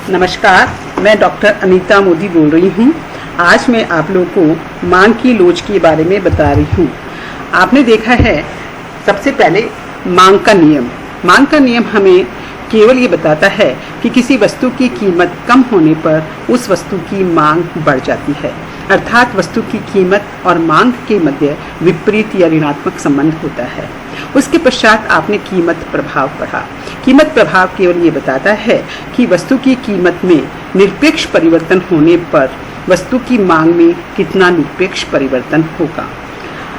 नमस्कार, मैं डॉक्टर अनीता मोदी बोल रही हूँ। आज मैं आप लोगों को मांग की लोच के बारे में बता रही हूँ। आपने देखा है, सबसे पहले मांग का नियम। मांग का नियम हमें केवल ये बताता है कि किसी वस्तु की कीमत कम होने पर उस वस्तु की मांग बढ़ जाती है, अर्थात वस्तु की कीमत और मांग के मध्य विपरीत या ऋणात्मक संबंध होता है। उसके पश्चात आपने कीमत प्रभाव पढ़ा। कीमत प्रभाव केवल ये बताता है कि वस्तु की कीमत में निरपेक्ष परिवर्तन होने पर वस्तु की मांग में कितना निरपेक्ष परिवर्तन होगा।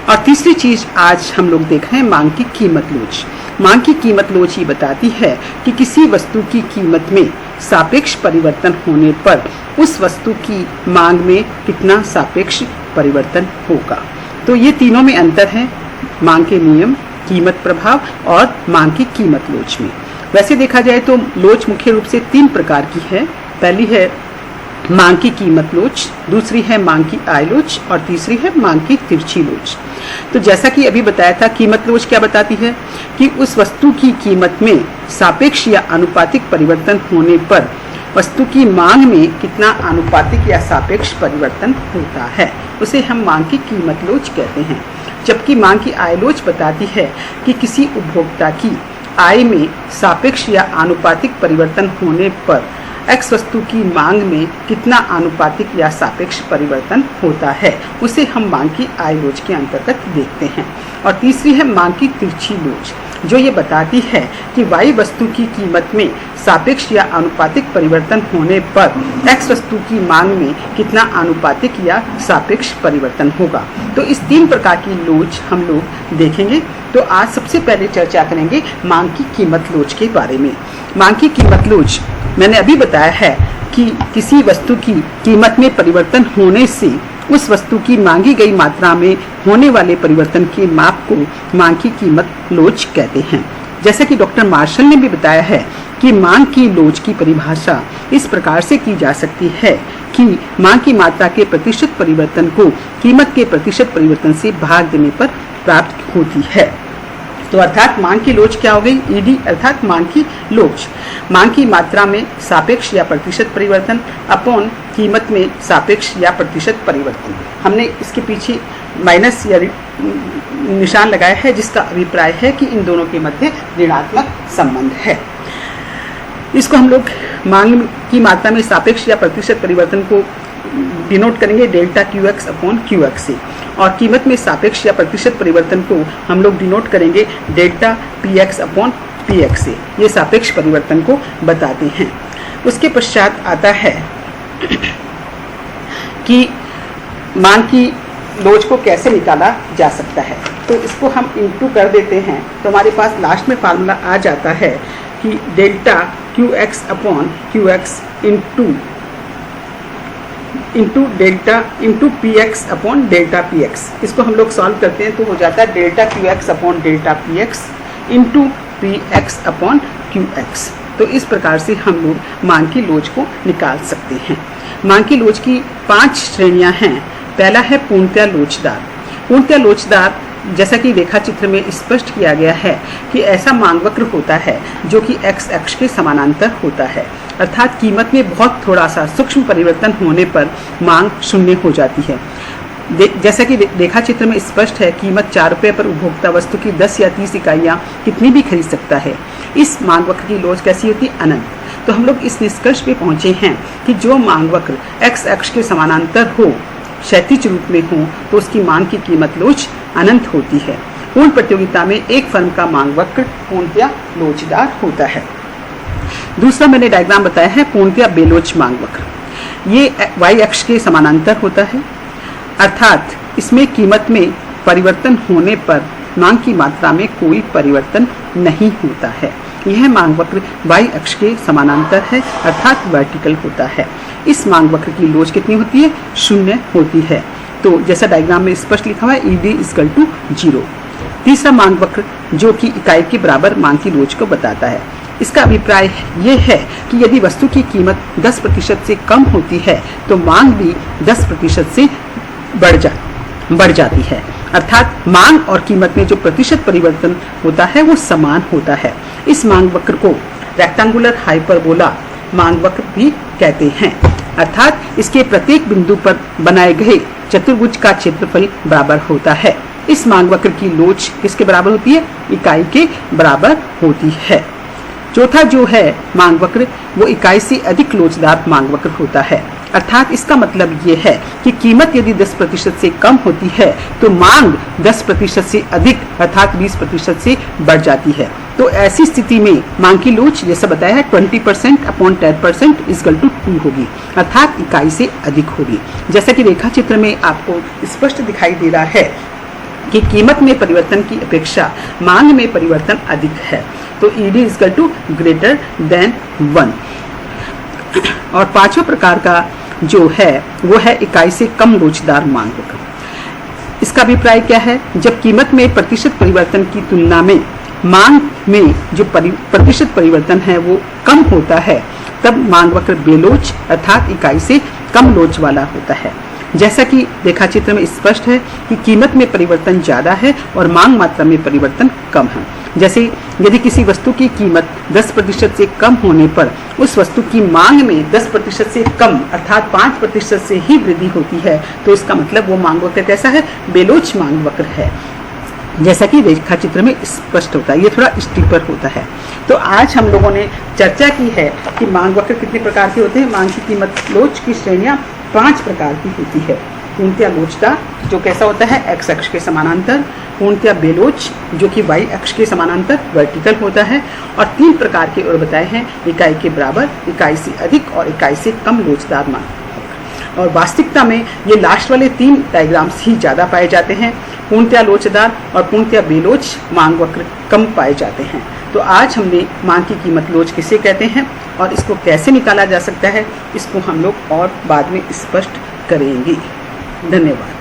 और तीसरी चीज आज हम लोग देख रहे हैं, मांग की कीमत लोच। मांग की कीमत लोच ये बताती है कि किसी वस्तु की कीमत में सापेक्ष परिवर्तन होने पर उस वस्तु की मांग में कितना सापेक्ष परिवर्तन होगा। तो ये तीनों में अंतर है, मांग के नियम, कीमत प्रभाव और मांग की कीमत लोच में। वैसे देखा जाए तो लोच मुख्य रूप से 3 प्रकार की है। पहली है मांग की कीमत लोच, दूसरी है मांग की आय लोच और तीसरी है मांग की तिरछी लोच। तो जैसा कि अभी बताया था, कीमत लोच क्या बताती है कि उस वस्तु की कीमत में सापेक्ष या आनुपातिक परिवर्तन होने पर वस्तु की मांग में कितना आनुपातिक या सापेक्ष परिवर्तन होता है, उसे हम मांग की कीमत लोच कहते हैं। जबकि मांग की आय लोच बताती है कि किसी उपभोक्ता की आय में सापेक्ष या आनुपातिक परिवर्तन होने पर एक्स वस्तु की मांग में कितना आनुपातिक या सापेक्ष परिवर्तन होता है, उसे हम मांग की आय लोच के अंतर्गत देखते हैं। और तीसरी है मांग की तिरछी लोच, जो ये बताती है कि वाई वस्तु की कीमत में सापेक्ष या आनुपातिक परिवर्तन होने पर एक्स वस्तु की मांग में कितना आनुपातिक या सापेक्ष परिवर्तन होगा। तो इस 3 प्रकार की लोच हम लोग देखेंगे। तो आज सबसे पहले चर्चा करेंगे मांग की कीमत लोच के बारे में। मांग की कीमत लोच मैंने अभी बताया है कि किसी वस्तु की कीमत में परिवर्तन होने से उस वस्तु की मांगी गई मात्रा में होने वाले परिवर्तन के माप को मांग की कीमत लोच कहते हैं। जैसा कि डॉक्टर मार्शल ने भी बताया है कि मांग की लोच की परिभाषा इस प्रकार से की जा सकती है कि मांग की मात्रा के प्रतिशत परिवर्तन को कीमत के प्रतिशत परिवर्तन से भाग देने पर प्राप्त होती है। तो अर्थात मांग की लोच क्या हो गई, ईडी अर्थात मांग की लोच। मांग की मात्रा में सापेक्ष या प्रतिशत परिवर्तन अपॉन कीमत में सापेक्ष या प्रतिशत परिवर्तन। हमने इसके पीछे माइनस या निशान लगाया है, जिसका अभिप्राय है कि इन दोनों के मध्य ऋणात्मक संबंध है। इसको हम लोग मांग की मात्रा में सापेक्ष या प्रतिशत परिवर्तन को डिनोट करेंगे delta Q x upon Q x से, और कीमत में सापेक्ष या प्रतिशत परिवर्तन को हम लोग डिनोट करेंगे delta P x upon P x से। ये सापेक्ष परिवर्तन को बताते हैं। उसके पश्चात आता है कि मांग की लोच को कैसे निकाला जा सकता है। तो इसको हम इंटू कर देते हैं, तो हमारे पास लास्ट में फार्मूला आ जाता है कि delta Q x upon Q x into delta into P x upon delta P x. इसको हम लोग सॉल्व करते हैं तो हो जाता है delta Q x upon delta P x into P x upon Q x. तो इस प्रकार से हम लोग मांग की लोच को निकाल सकते हैं। मांग की लोच की 5 श्रेणियां हैं। पहला है पूर्णतया लोचदार। पूर्णतया लोचदार, जैसा कि रेखा चित्र में स्पष्ट किया गया है कि ऐसा मांग वक्र होता है जो कि एक्स अक्ष के समानांतर होता है, अर्थात कीमत में बहुत थोड़ा सा सूक्ष्म परिवर्तन होने पर मांग शून्य हो जाती है। जैसा कि रेखा चित्र में स्पष्ट है, कीमत 4 रुपये पर उपभोक्ता वस्तु की 10 या 30 इकाइयाँ कितनी भी खरीद सकता है। इस मांग वक्र की लोच कैसी होती है, अनंत। तो हम लोग इस निष्कर्ष पे पहुंचे हैं कि जो मांग वक्र एक्स अक्ष के समानांतर हो, क्षैतिज रूप में हो, तो उसकी मांग की कीमत लोच अनंत होती है। पूर्ण प्रतियोगिता में एक फर्म का मांग वक्र पूर्णतया लोचदार होता है। दूसरा मैंने डायग्राम बताया है पूर्णतया बेलोच मांग वक्र। ये वाई अक्ष के समानांतर होता है, अर्थात इसमें कीमत में परिवर्तन होने पर मांग की मात्रा में कोई परिवर्तन नहीं होता है। यह मांग वक्र वाई अक्ष के समानांतर है, अर्थात वर्टिकल होता है। इस मांग वक्र की लोच कितनी होती है, 0 होती है। तो जैसा डायग्राम में स्पष्ट लिखा हुआ है, ईडी इक्वल टू 0। तीसरा मांग वक्र जो कि इकाई के बराबर मांग की लोच को बताता है। इसका अभिप्राय ये है कि यदि वस्तु की कीमत 10% से कम होती है तो मांग भी 10% से बढ़ जाती है, अर्थात मांग और कीमत में जो प्रतिशत परिवर्तन होता है वो समान होता है। इस मांग वक्र को रेक्टेंगुलर हाइपरबोला मांग वक्र भी कहते हैं। अर्थात इसके प्रत्येक बिंदु पर बनाए गए चतुर्भुज का क्षेत्रफल बराबर होता है। इस मांग वक्र की लोच किसके बराबर होती है? इकाई के बराबर होती है। चौथा जो है मांग वक्र, वो इकाई से अधिक लोचदार मांग वक्र होता है। अर्थात इसका मतलब ये है कि कीमत यदि 10% से कम होती है तो मांग 10% से अधिक अर्थात 20% से बढ़ जाती है। तो ऐसी स्थिति में मांग की लोच जैसा बताया है 20% अपॉन 10% इक्वल टू 2 होगी, अर्थात इकाई से अधिक होगी। जैसा कि रेखा चित्र में आपको स्पष्ट दिखाई दे रहा है कि कीमत में परिवर्तन की अपेक्षा मांग में परिवर्तन अधिक है, तो ED equal to greater than 1। और पांचवा प्रकार का जो है वो है इकाई से कम लोचदार मांग वक्र। इसका अभिप्राय क्या है? जब कीमत में प्रतिशत परिवर्तन की तुलना में मांग में जो प्रतिशत परिवर्तन है वो कम होता है, तब मांग वक्र बेलोच अर्थात इकाई से कम लोच वाला होता है। जैसा कि रेखा चित्र में स्पष्ट है कि कीमत में परिवर्तन ज्यादा है और मांग मात्रा में परिवर्तन कम है। जैसे यदि किसी वस्तु की कीमत 10% से कम होने पर उस वस्तु की मांग में 10% से कम अर्थात 5% से ही वृद्धि होती है, तो इसका मतलब वो मांग वक्र कैसा है? बेलोच मांग वक्र है, जैसा कि रेखा चित्र में स्पष्ट होता है। ये थोड़ा स्टीपर होता है। तो आज हम लोगों ने चर्चा की है कि मांग वक्र कितने प्रकार के होते हैं। मांग की कीमत लोच की श्रेणियां 5 प्रकार की होती है। पूर्णतया लोचदार जो कैसा होता है? एक्स अक्ष के समानांतर। पूर्णतया बेलोच जो कि वाई अक्ष के समानांतर वर्टिकल होता है। और 3 प्रकार के और बताए हैं, इकाई के बराबर, इकाई से अधिक और इकाई से कम लोचदार मांग। और वास्तविकता में ये लास्ट वाले 3 डायग्राम्स ही ज़्यादा पाए जाते हैं। पूर्णतया लोचदार और पूर्णतया बेलोच मांग वक्र कम पाए जाते हैं। तो आज हमने मांग की कीमत लोच किसे कहते हैं और इसको कैसे निकाला जा सकता है, इसको हम लोग और बाद में स्पष्ट करेंगे। धन्यवाद।